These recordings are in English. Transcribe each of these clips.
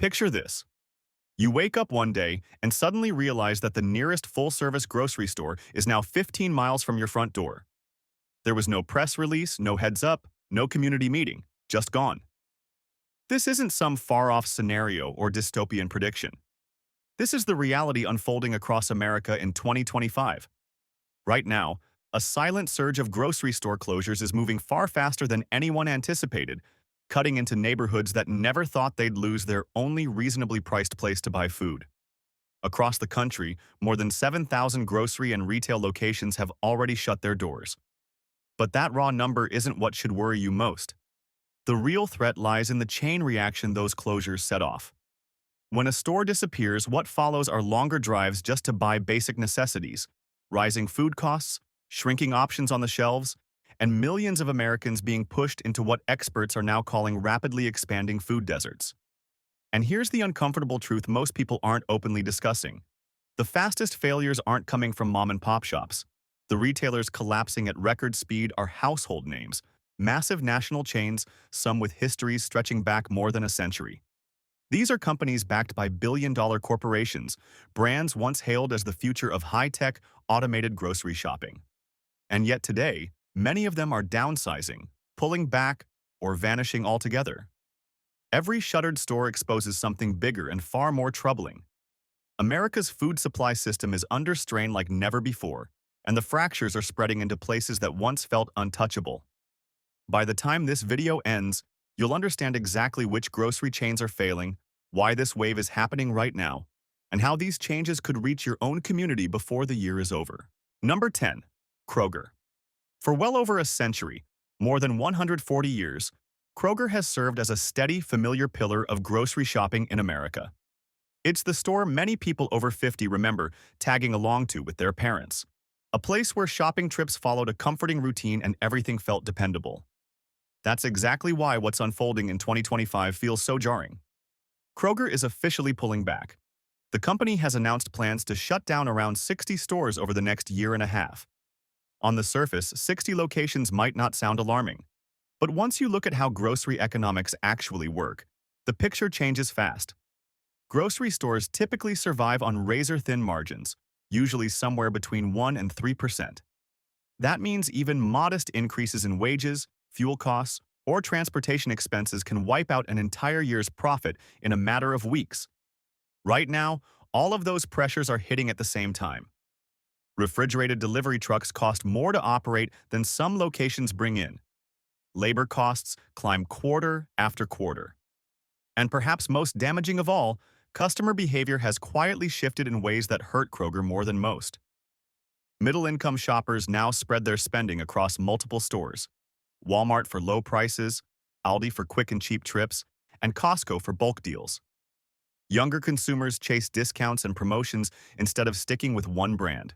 Picture this. You wake up one day and suddenly realize that the nearest full-service grocery store is now 15 miles from your front door. There was no press release, no heads up, no community meeting, just gone. This isn't some far-off scenario or dystopian prediction. This is the reality unfolding across America in 2025. Right now, a silent surge of grocery store closures is moving far faster than anyone anticipated, cutting into neighborhoods that never thought they'd lose their only reasonably priced place to buy food. Across the country, more than 7,000 grocery and retail locations have already shut their doors. But that raw number isn't what should worry you most. The real threat lies in the chain reaction those closures set off. When a store disappears, what follows are longer drives just to buy basic necessities, rising food costs, shrinking options on the shelves, and millions of Americans being pushed into what experts are now calling rapidly expanding food deserts. And here's the uncomfortable truth most people aren't openly discussing. The fastest failures aren't coming from mom-and-pop shops. The retailers collapsing at record speed are household names, massive national chains, some with histories stretching back more than a century. These are companies backed by billion-dollar corporations, brands once hailed as the future of high-tech, automated grocery shopping. And yet today, many of them are downsizing, pulling back, or vanishing altogether. Every shuttered store exposes something bigger and far more troubling. America's food supply system is under strain like never before, and the fractures are spreading into places that once felt untouchable. By the time this video ends, you'll understand exactly which grocery chains are failing, why this wave is happening right now, and how these changes could reach your own community before the year is over. Number 10. Kroger. For well over a century, more than 140 years, Kroger has served as a steady, familiar pillar of grocery shopping in America. It's the store many people over 50 remember tagging along to with their parents. A place where shopping trips followed a comforting routine and everything felt dependable. That's exactly why what's unfolding in 2025 feels so jarring. Kroger is officially pulling back. The company has announced plans to shut down around 60 stores over the next year and a half. On the surface, 60 locations might not sound alarming. But once you look at how grocery economics actually work, the picture changes fast. Grocery stores typically survive on razor-thin margins, usually somewhere between 1 and 3%. That means even modest increases in wages, fuel costs, or transportation expenses can wipe out an entire year's profit in a matter of weeks. Right now, all of those pressures are hitting at the same time. Refrigerated delivery trucks cost more to operate than some locations bring in. Labor costs climb quarter after quarter. And perhaps most damaging of all, customer behavior has quietly shifted in ways that hurt Kroger more than most. Middle-income shoppers now spread their spending across multiple stores: Walmart for low prices, Aldi for quick and cheap trips, and Costco for bulk deals. Younger consumers chase discounts and promotions instead of sticking with one brand.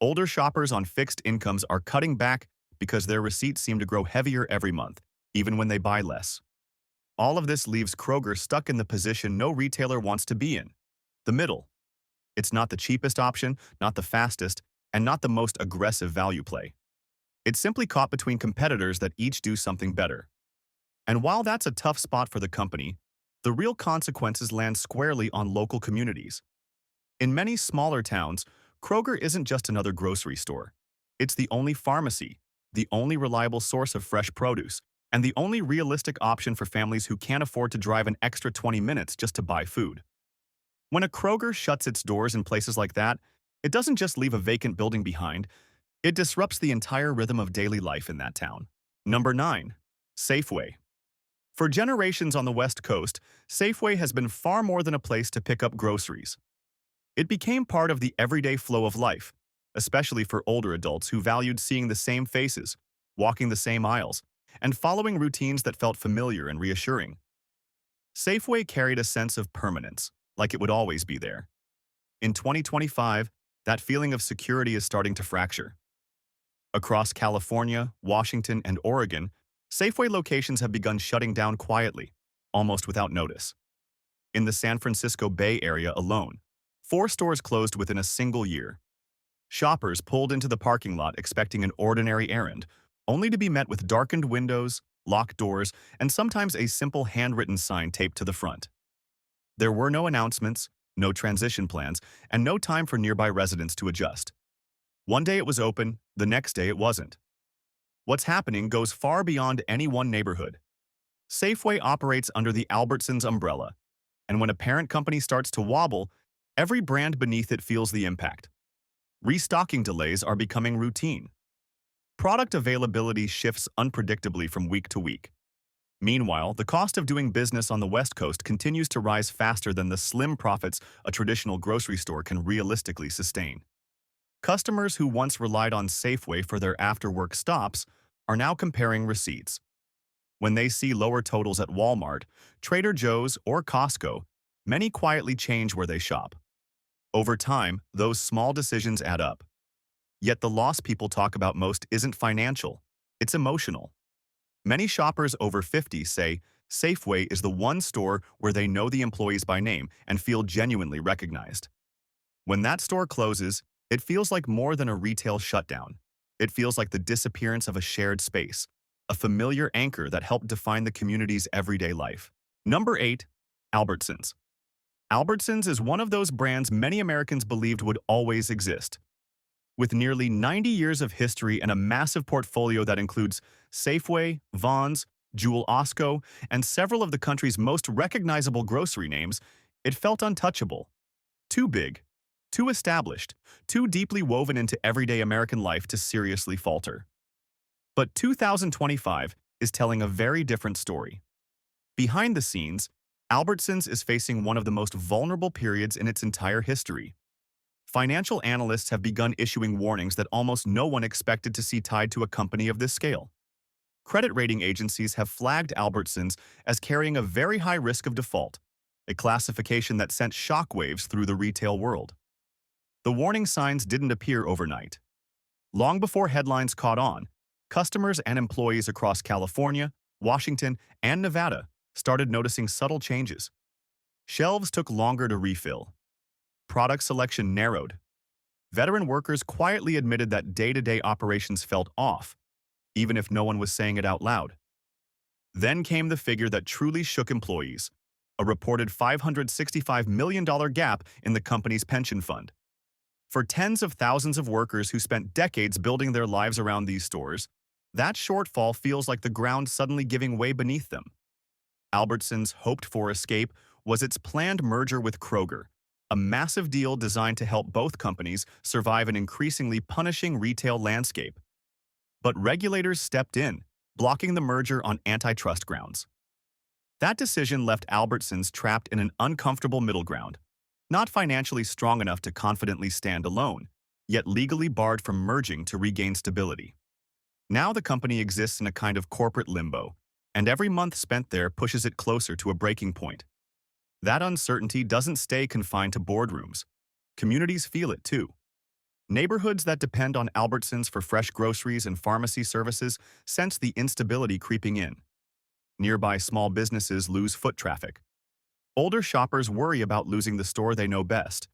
Older shoppers on fixed incomes are cutting back because their receipts seem to grow heavier every month, even when they buy less. All of this leaves Kroger stuck in the position no retailer wants to be in: the middle. It's not the cheapest option, not the fastest, and not the most aggressive value play. It's simply caught between competitors that each do something better. And while that's a tough spot for the company, the real consequences land squarely on local communities. In many smaller towns, Kroger isn't just another grocery store. It's the only pharmacy, the only reliable source of fresh produce, and the only realistic option for families who can't afford to drive an extra 20 minutes just to buy food. When a Kroger shuts its doors in places like that, it doesn't just leave a vacant building behind, it disrupts the entire rhythm of daily life in that town. Number 9. Safeway. For generations on the West Coast, Safeway has been far more than a place to pick up groceries. It became part of the everyday flow of life, especially for older adults who valued seeing the same faces, walking the same aisles, and following routines that felt familiar and reassuring. Safeway carried a sense of permanence, like it would always be there. In 2025, that feeling of security is starting to fracture. Across California, Washington, and Oregon, Safeway locations have begun shutting down quietly, almost without notice. In the San Francisco Bay Area alone, 4 stores closed within a single year. Shoppers pulled into the parking lot expecting an ordinary errand, only to be met with darkened windows, locked doors, and sometimes a simple handwritten sign taped to the front. There were no announcements, no transition plans, and no time for nearby residents to adjust. One day it was open, the next day it wasn't. What's happening goes far beyond any one neighborhood. Safeway operates under the Albertsons umbrella, and when a parent company starts to wobble, every brand beneath it feels the impact. Restocking delays are becoming routine. Product availability shifts unpredictably from week to week. Meanwhile, the cost of doing business on the West Coast continues to rise faster than the slim profits a traditional grocery store can realistically sustain. Customers who once relied on Safeway for their after-work stops are now comparing receipts. When they see lower totals at Walmart, Trader Joe's, or Costco, many quietly change where they shop. Over time, those small decisions add up. Yet the loss people talk about most isn't financial, it's emotional. Many shoppers over 50 say Safeway is the one store where they know the employees by name and feel genuinely recognized. When that store closes, it feels like more than a retail shutdown. It feels like the disappearance of a shared space, a familiar anchor that helped define the community's everyday life. Number 8. Albertsons. Albertsons is one of those brands many Americans believed would always exist. With nearly 90 years of history and a massive portfolio that includes Safeway, Vons, Jewel Osco, and several of the country's most recognizable grocery names, it felt untouchable. Too big, too established, too deeply woven into everyday American life to seriously falter. But 2025 is telling a very different story. Behind the scenes, Albertsons is facing one of the most vulnerable periods in its entire history. Financial analysts have begun issuing warnings that almost no one expected to see tied to a company of this scale. Credit rating agencies have flagged Albertsons as carrying a very high risk of default, a classification that sent shockwaves through the retail world. The warning signs didn't appear overnight. Long before headlines caught on, customers and employees across California, Washington, and Nevada started noticing subtle changes. Shelves took longer to refill. Product selection narrowed. Veteran workers quietly admitted that day-to-day operations felt off, even if no one was saying it out loud. Then came the figure that truly shook employees, a reported $565 million gap in the company's pension fund. For tens of thousands of workers who spent decades building their lives around these stores, that shortfall feels like the ground suddenly giving way beneath them. Albertsons' hoped-for escape was its planned merger with Kroger, a massive deal designed to help both companies survive an increasingly punishing retail landscape. But regulators stepped in, blocking the merger on antitrust grounds. That decision left Albertsons trapped in an uncomfortable middle ground, not financially strong enough to confidently stand alone, yet legally barred from merging to regain stability. Now the company exists in a kind of corporate limbo, and every month spent there pushes it closer to a breaking point. That uncertainty doesn't stay confined to boardrooms. Communities feel it too. Neighborhoods that depend on Albertsons for fresh groceries and pharmacy services sense the instability creeping in. Nearby small businesses lose foot traffic. Older shoppers worry about losing the store they know best,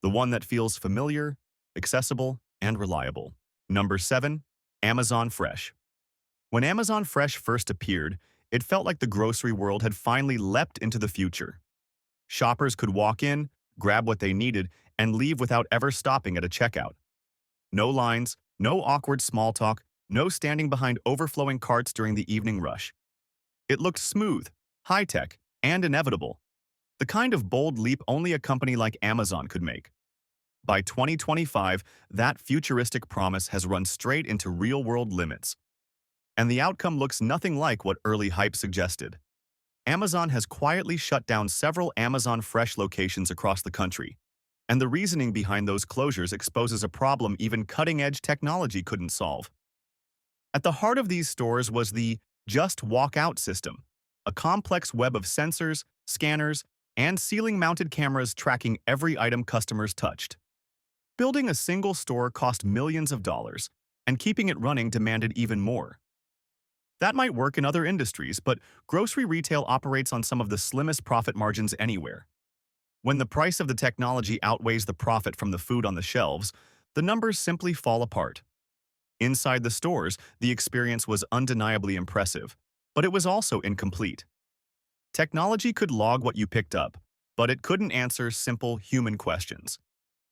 the one that feels familiar, accessible, and reliable. Number 7. Amazon Fresh. When Amazon Fresh first appeared, it felt like the grocery world had finally leapt into the future. Shoppers could walk in, grab what they needed, and leave without ever stopping at a checkout. No lines, no awkward small talk, no standing behind overflowing carts during the evening rush. It looked smooth, high-tech, and inevitable, the kind of bold leap only a company like Amazon could make. By 2025, that futuristic promise has run straight into real-world limits. And the outcome looks nothing like what early hype suggested. Amazon has quietly shut down several Amazon Fresh locations across the country, and the reasoning behind those closures exposes a problem even cutting-edge technology couldn't solve. At the heart of these stores was the Just Walk Out system, a complex web of sensors, scanners, and ceiling-mounted cameras tracking every item customers touched. Building a single store cost millions of dollars, and keeping it running demanded even more. That might work in other industries, but grocery retail operates on some of the slimmest profit margins anywhere. When the price of the technology outweighs the profit from the food on the shelves, the numbers simply fall apart. Inside the stores, the experience was undeniably impressive, but it was also incomplete. Technology could log what you picked up, But it couldn't answer simple human questions.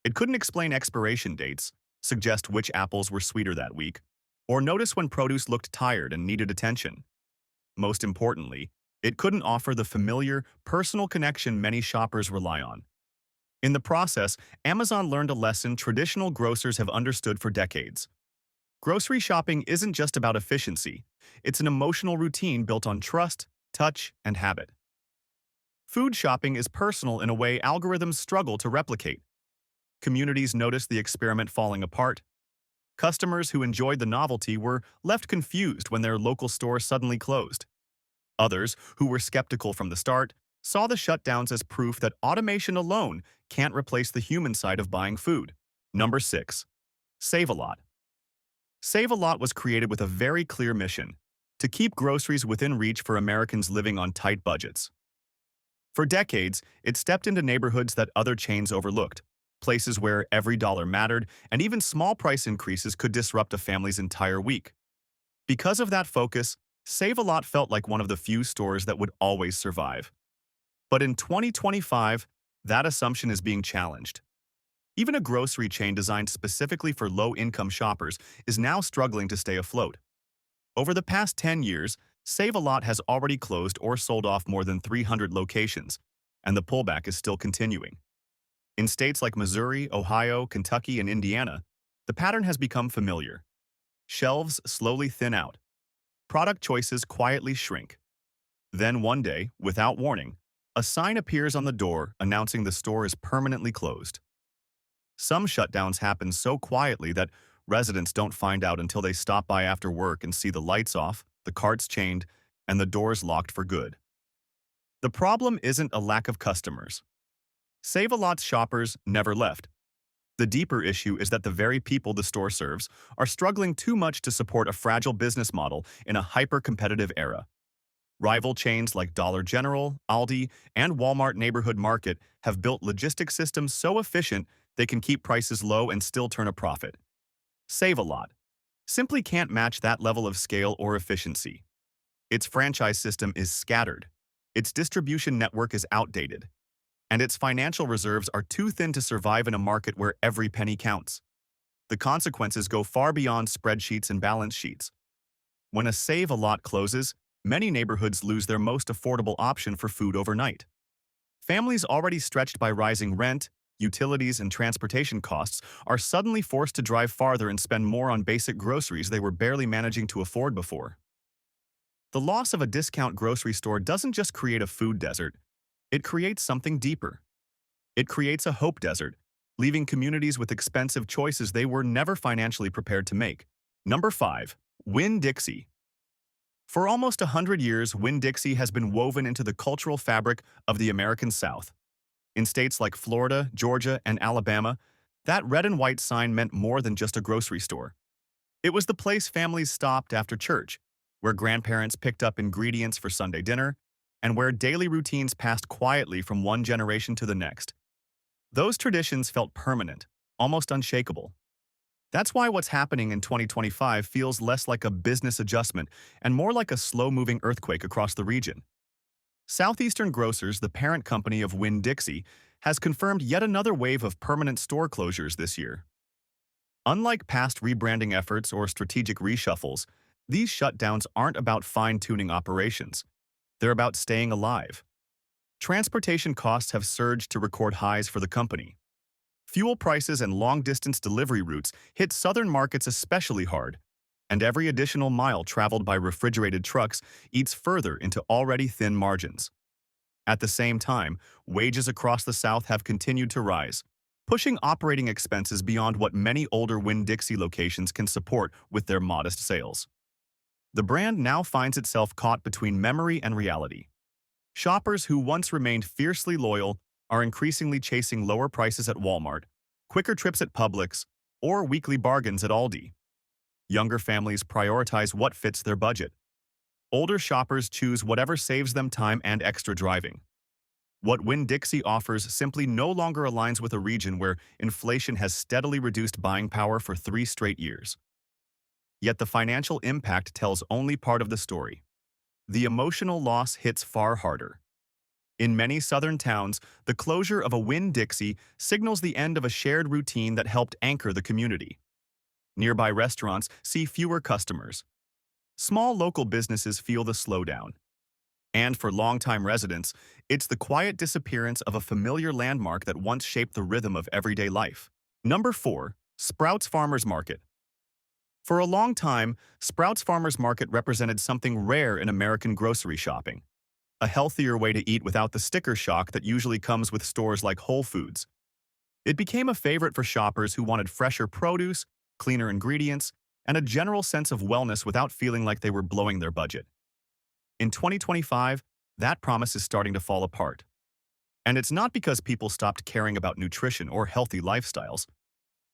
It couldn't explain expiration dates, suggest which apples were sweeter that week, or notice when produce looked tired and needed attention. Most importantly, it couldn't offer the familiar, personal connection many shoppers rely on. In the process, Amazon learned a lesson traditional grocers have understood for decades. Grocery shopping isn't just about efficiency, it's an emotional routine built on trust, touch, and habit. Food shopping is personal in a way algorithms struggle to replicate. Communities noticed the experiment falling apart. Customers who enjoyed the novelty were left confused when their local store suddenly closed. Others, who were skeptical from the start, saw the shutdowns as proof that automation alone can't replace the human side of buying food. Number 6. Save a Lot. Save a Lot was created with a very clear mission: to keep groceries within reach for Americans living on tight budgets. For decades, it stepped into neighborhoods that other chains overlooked, places where every dollar mattered, and even small price increases could disrupt a family's entire week. Because of that focus, Save a Lot felt like one of the few stores that would always survive. But in 2025, that assumption is being challenged. Even a grocery chain designed specifically for low-income shoppers is now struggling to stay afloat. Over the past 10 years, Save a Lot has already closed or sold off more than 300 locations, and the pullback is still continuing. In states like Missouri, Ohio, Kentucky, and Indiana, the pattern has become familiar. Shelves slowly thin out. Product choices quietly shrink. Then one day, without warning, a sign appears on the door announcing the store is permanently closed. Some shutdowns happen so quietly that residents don't find out until they stop by after work and see the lights off, the carts chained, and the doors locked for good. The problem isn't a lack of customers. Save a Lot's shoppers never left. The deeper issue is that the very people the store serves are struggling too much to support a fragile business model in a hyper-competitive era. Rival chains like Dollar General, Aldi, and Walmart Neighborhood Market have built logistics systems so efficient they can keep prices low and still turn a profit. Save a Lot simply can't match that level of scale or efficiency. Its franchise system is scattered, its distribution network is outdated, and its financial reserves are too thin to survive in a market where every penny counts. The consequences go far beyond spreadsheets and balance sheets. When a Save a Lot closes, many neighborhoods lose their most affordable option for food overnight. Families already stretched by rising rent, utilities, and transportation costs are suddenly forced to drive farther and spend more on basic groceries they were barely managing to afford before. The loss of a discount grocery store doesn't just create a food desert, it creates something deeper. It creates a hope desert, leaving communities with expensive choices they were never financially prepared to make. Number 5. Winn-Dixie. For almost 100 years, Winn-Dixie has been woven into the cultural fabric of the American South. In states like Florida, Georgia, and Alabama, that red and white sign meant more than just a grocery store. It was the place families stopped after church, where grandparents picked up ingredients for Sunday dinner, and where daily routines passed quietly from one generation to the next. Those traditions felt permanent, almost unshakable. That's why what's happening in 2025 feels less like a business adjustment and more like a slow-moving earthquake across the region. Southeastern Grocers, the parent company of Winn-Dixie, has confirmed yet another wave of permanent store closures this year. Unlike past rebranding efforts or strategic reshuffles, these shutdowns aren't about fine-tuning operations. They're about staying alive. Transportation costs have surged to record highs for the company. Fuel prices and long-distance delivery routes hit southern markets especially hard, and every additional mile traveled by refrigerated trucks eats further into already thin margins. At the same time, wages across the South have continued to rise, pushing operating expenses beyond what many older Winn-Dixie locations can support with their modest sales. The brand now finds itself caught between memory and reality. Shoppers who once remained fiercely loyal are increasingly chasing lower prices at Walmart, quicker trips at Publix, or weekly bargains at Aldi. Younger families prioritize what fits their budget. Older shoppers choose whatever saves them time and extra driving. What Winn-Dixie offers simply no longer aligns with a region where inflation has steadily reduced buying power for 3 straight years. Yet the financial impact tells only part of the story. The emotional loss hits far harder. In many southern towns, the closure of a Winn-Dixie signals the end of a shared routine that helped anchor the community. Nearby restaurants see fewer customers. Small local businesses feel the slowdown. And for longtime residents, it's the quiet disappearance of a familiar landmark that once shaped the rhythm of everyday life. Number 4. Sprouts Farmers Market. For a long time, Sprouts Farmers Market represented something rare in American grocery shopping. A healthier way to eat without the sticker shock that usually comes with stores like Whole Foods. It became a favorite for shoppers who wanted fresher produce, cleaner ingredients, and a general sense of wellness without feeling like they were blowing their budget. In 2025, that promise is starting to fall apart. And it's not because people stopped caring about nutrition or healthy lifestyles.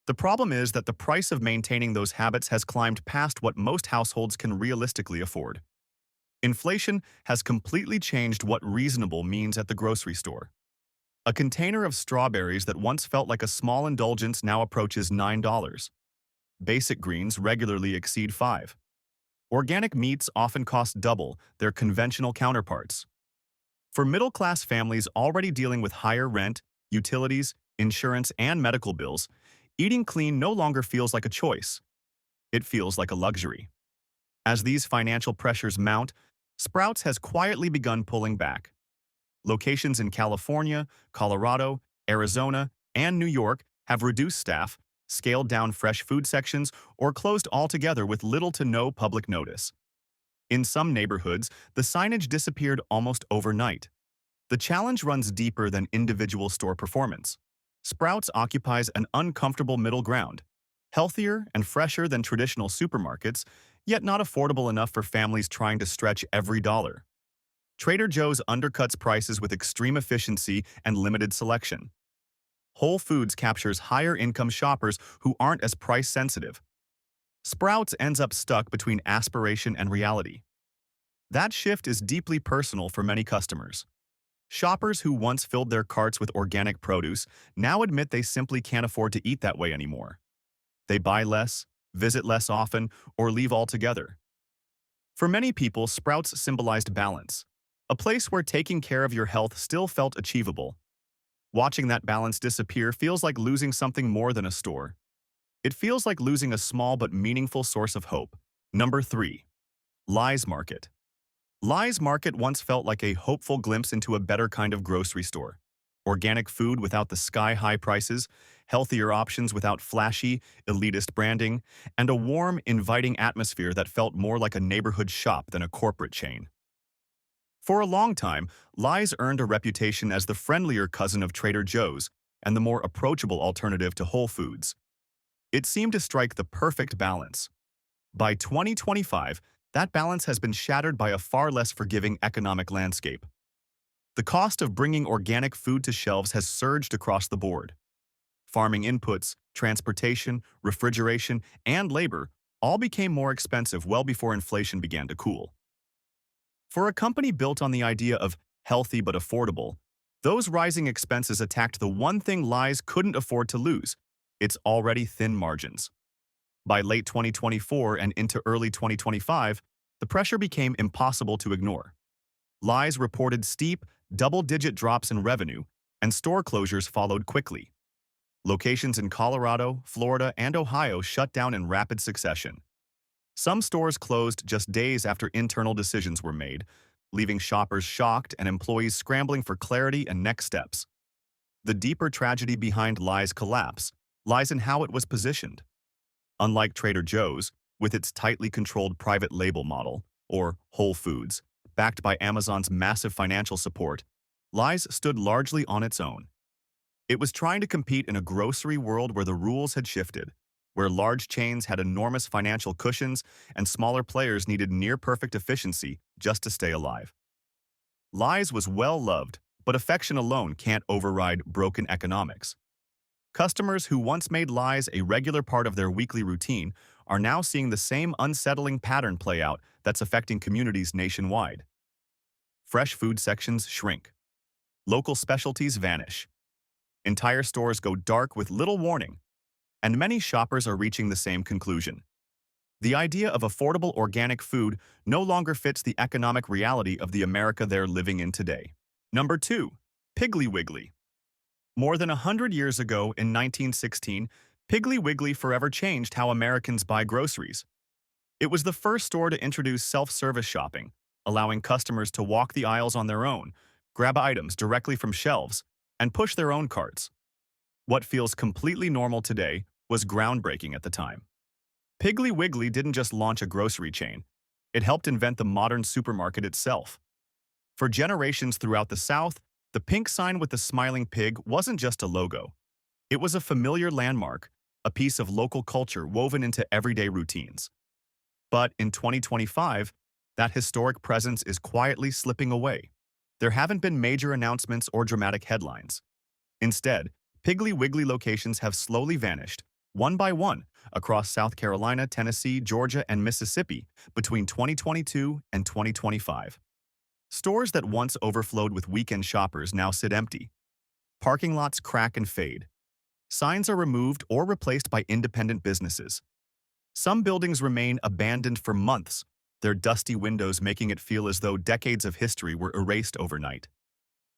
The problem is that the price of maintaining those habits has climbed past what most households can realistically afford. Inflation has completely changed what reasonable means at the grocery store. A container of strawberries that once felt like a small indulgence now approaches $9. Basic greens regularly exceed $5. Organic meats often cost double their conventional counterparts. For middle-class families already dealing with higher rent, utilities, insurance, and medical bills, eating clean no longer feels like a choice. It feels like a luxury. As these financial pressures mount, Sprouts has quietly begun pulling back. Locations in California, Colorado, Arizona, and New York have reduced staff, scaled down fresh food sections, or closed altogether with little to no public notice. In some neighborhoods, the signage disappeared almost overnight. The challenge runs deeper than individual store performance. Sprouts occupies an uncomfortable middle ground, healthier and fresher than traditional supermarkets, yet not affordable enough for families trying to stretch every dollar. Trader Joe's undercuts prices with extreme efficiency and limited selection. Whole Foods captures higher-income shoppers who aren't as price-sensitive. Sprouts ends up stuck between aspiration and reality. That shift is deeply personal for many customers. Shoppers who once filled their carts with organic produce now admit they simply can't afford to eat that way anymore. They buy less, visit less often, or leave altogether. For many people, Sprouts symbolized balance, a place where taking care of your health still felt achievable. Watching that balance disappear feels like losing something more than a store. It feels like losing a small but meaningful source of hope. Number 3. Lies Market. Lies Market once felt like a hopeful glimpse into a better kind of grocery store. Organic food without the sky-high prices, healthier options without flashy, elitist branding, and a warm, inviting atmosphere that felt more like a neighborhood shop than a corporate chain. For a long time, Lies earned a reputation as the friendlier cousin of Trader Joe's and the more approachable alternative to Whole Foods. It seemed to strike the perfect balance. By 2025, that balance has been shattered by a far less forgiving economic landscape. The cost of bringing organic food to shelves has surged across the board. Farming inputs, transportation, refrigeration, and labor all became more expensive well before inflation began to cool. For a company built on the idea of healthy but affordable, those rising expenses attacked the one thing Lies couldn't afford to lose: its already thin margins. By late 2024 and into early 2025, the pressure became impossible to ignore. Lies reported steep, double-digit drops in revenue, and store closures followed quickly. Locations in Colorado, Florida, and Ohio shut down in rapid succession. Some stores closed just days after internal decisions were made, leaving shoppers shocked and employees scrambling for clarity and next steps. The deeper tragedy behind Lies' collapse lies in how it was positioned. Unlike Trader Joe's, with its tightly controlled private label model, or Whole Foods, backed by Amazon's massive financial support, Lies stood largely on its own. It was trying to compete in a grocery world where the rules had shifted, where large chains had enormous financial cushions and smaller players needed near-perfect efficiency just to stay alive. Lies was well-loved, but affection alone can't override broken economics. Customers who once made Lies a regular part of their weekly routine are now seeing the same unsettling pattern play out that's affecting communities nationwide. Fresh food sections shrink. Local specialties vanish. Entire stores go dark with little warning, and many shoppers are reaching the same conclusion. The idea of affordable organic food no longer fits the economic reality of the America they're living in today. Number 2. Piggly Wiggly. More than 100 years ago in 1916, Piggly Wiggly forever changed how Americans buy groceries. It was the first store to introduce self-service shopping, allowing customers to walk the aisles on their own, grab items directly from shelves, and push their own carts. What feels completely normal today was groundbreaking at the time. Piggly Wiggly didn't just launch a grocery chain, it helped invent the modern supermarket itself. For generations throughout the South, the pink sign with the smiling pig wasn't just a logo. It was a familiar landmark, a piece of local culture woven into everyday routines. But in 2025, that historic presence is quietly slipping away. There haven't been major announcements or dramatic headlines. Instead, Piggly Wiggly locations have slowly vanished, one by one, across South Carolina, Tennessee, Georgia, and Mississippi between 2022 and 2025. Stores that once overflowed with weekend shoppers now sit empty. Parking lots crack and fade. Signs are removed or replaced by independent businesses. Some buildings remain abandoned for months, their dusty windows making it feel as though decades of history were erased overnight.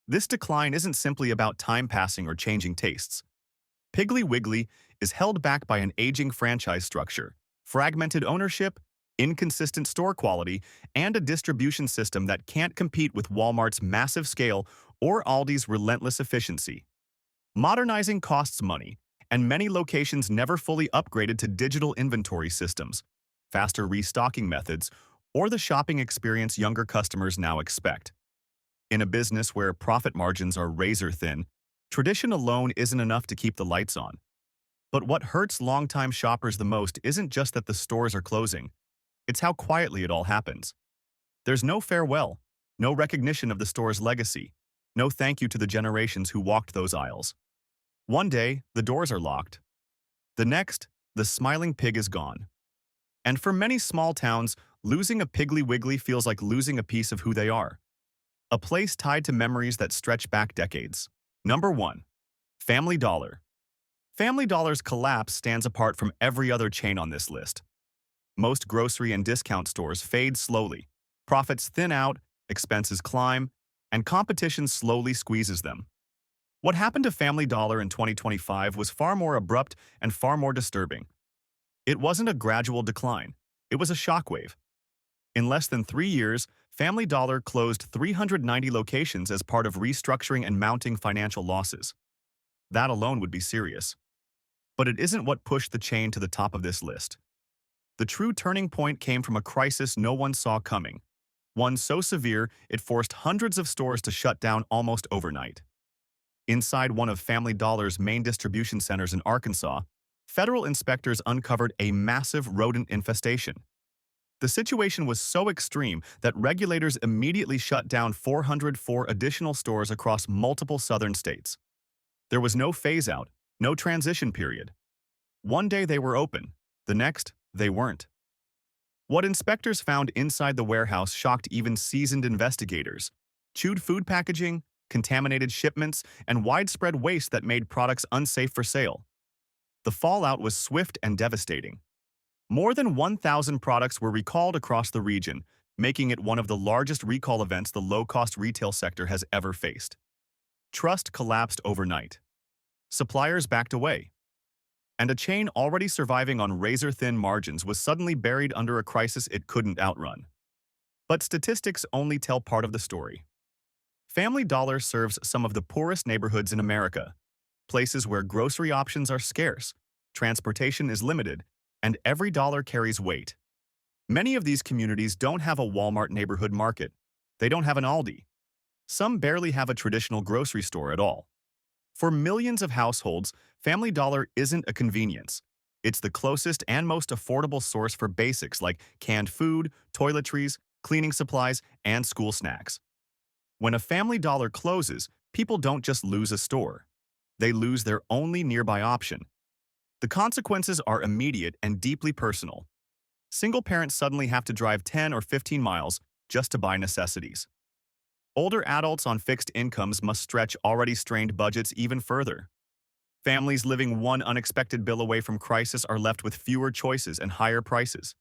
This decline isn't simply about time passing or changing tastes. Piggly Wiggly is held back by an aging franchise structure, fragmented ownership, inconsistent store quality, and a distribution system that can't compete with Walmart's massive scale or Aldi's relentless efficiency. Modernizing costs money, and many locations never fully upgraded to digital inventory systems, faster restocking methods, or the shopping experience younger customers now expect. In a business where profit margins are razor-thin, tradition alone isn't enough to keep the lights on. But what hurts longtime shoppers the most isn't just that the stores are closing, it's how quietly it all happens. There's no farewell, no recognition of the store's legacy, no thank you to the generations who walked those aisles. One day, the doors are locked. The next, the smiling pig is gone. And for many small towns, losing a Piggly Wiggly feels like losing a piece of who they are. A place tied to memories that stretch back decades. Number 1. Family Dollar. Family Dollar's collapse stands apart from every other chain on this list. Most grocery and discount stores fade slowly, profits thin out, expenses climb, and competition slowly squeezes them. What happened to Family Dollar in 2025 was far more abrupt and far more disturbing. It wasn't a gradual decline, it was a shockwave. In less than 3 years, Family Dollar closed 390 locations as part of restructuring and mounting financial losses. That alone would be serious. But it isn't what pushed the chain to the top of this list. The true turning point came from a crisis no one saw coming, one so severe it forced hundreds of stores to shut down almost overnight. Inside one of Family Dollar's main distribution centers in Arkansas, federal inspectors uncovered a massive rodent infestation. The situation was so extreme that regulators immediately shut down 404 additional stores across multiple southern states. There was no phase-out, no transition period. One day they were open, the next, they weren't. What inspectors found inside the warehouse shocked even seasoned investigators. Chewed food packaging, contaminated shipments, and widespread waste that made products unsafe for sale. The fallout was swift and devastating. More than 1,000 products were recalled across the region, making it one of the largest recall events the low-cost retail sector has ever faced. Trust collapsed overnight. Suppliers backed away. And a chain already surviving on razor-thin margins was suddenly buried under a crisis it couldn't outrun. But statistics only tell part of the story. Family Dollar serves some of the poorest neighborhoods in America, places where grocery options are scarce, transportation is limited, and every dollar carries weight. Many of these communities don't have a Walmart neighborhood market. They don't have an Aldi. Some barely have a traditional grocery store at all. For millions of households, Family Dollar isn't a convenience. It's the closest and most affordable source for basics like canned food, toiletries, cleaning supplies, and school snacks. When a Family Dollar closes, people don't just lose a store. They lose their only nearby option. The consequences are immediate and deeply personal. Single parents suddenly have to drive 10 or 15 miles just to buy necessities. Older adults on fixed incomes must stretch already strained budgets even further. Families living one unexpected bill away from crisis are left with fewer choices and higher prices.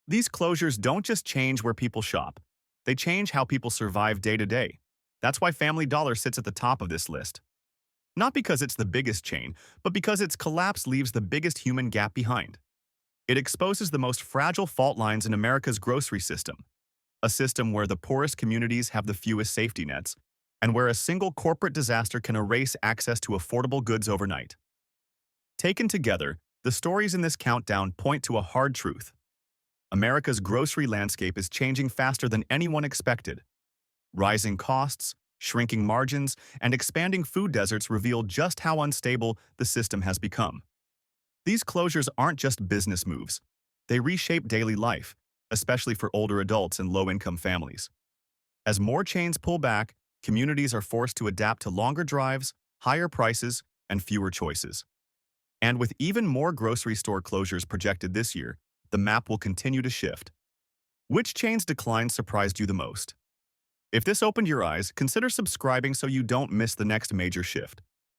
These closures don't just change where people shop. They change how people survive day to day. That's why Family Dollar sits at the top of this list. Not because it's the biggest chain, but because its collapse leaves the biggest human gap behind. It exposes the most fragile fault lines in America's grocery system, a system where the poorest communities have the fewest safety nets, and where a single corporate disaster can erase access to affordable goods overnight. Taken together, the stories in this countdown point to a hard truth. America's grocery landscape is changing faster than anyone expected. Rising costs, shrinking margins, and expanding food deserts reveal just how unstable the system has become. These closures aren't just business moves. They reshape daily life, especially for older adults and low-income families. As more chains pull back, communities are forced to adapt to longer drives, higher prices, and fewer choices. And with even more grocery store closures projected this year, the map will continue to shift. Which chain's decline surprised you the most? If this opened your eyes, consider subscribing so you don't miss the next major shift.